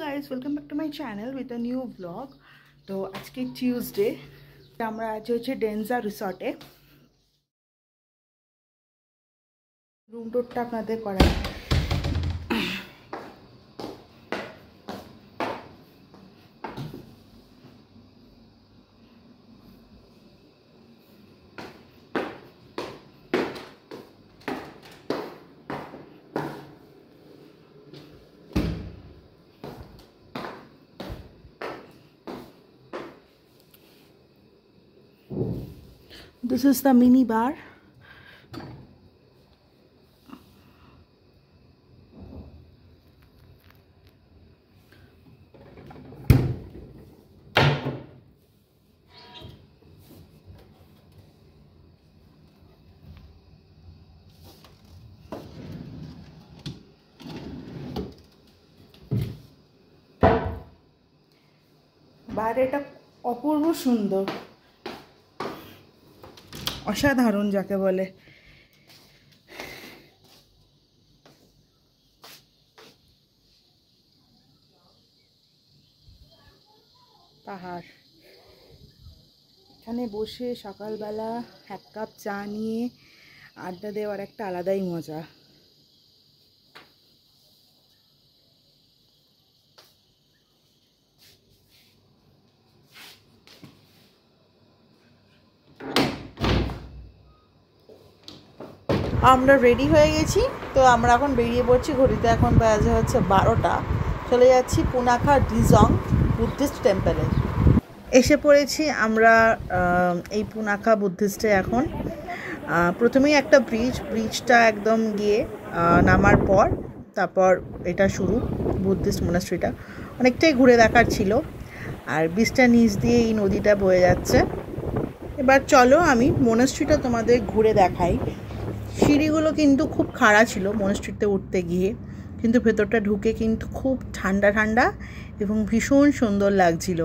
guys, welcome back to my channel with a new vlog. তো আজকে Tuesday, আমরা আজ হচ্ছে ডেনজা রিসর্টে রুম টুরটা আপনাদের করাই। This is the mini bar. বাইরেটা অপূর্ব সুন্দর, অসাধারণ যাকে বলে। পাহাড়, এখানে বসে সকালবেলা এক কাপ চা নিয়ে আড্ডা দেওয়ার একটা আলাদাই মজা। আমরা রেডি হয়ে গেছি, তো আমরা এখন বেরিয়ে পড়ছি। ঘড়িতে এখন বাজে হচ্ছে 12টা। চলে যাচ্ছি পুনাখা ডিজং বুদ্ধিস্ট টেম্পলে। এসে পড়েছি আমরা এই পুনাখা বুদ্ধিস্টে। এখন প্রথমেই একটা ব্রিজটা একদম গিয়ে নামার পর তারপর এটা শুরু বুদ্ধিস্ট মনাস্ট্রিটা। অনেকটাই ঘুরে দেখার ছিল, আর ব্রিজটা নিচ দিয়ে এই নদীটা বয়ে যাচ্ছে। এবার চলো আমি মনাস্ট্রিটা তোমাদের ঘুরে দেখাই। সিঁড়িগুলো কিন্তু খুব খাড়া ছিল মনাস্ট্রিতে উঠতে গিয়ে, কিন্তু ভেতরটা ঢুকে কিন্তু খুব ঠান্ডা ঠান্ডা এবং ভীষণ সুন্দর লাগছিল।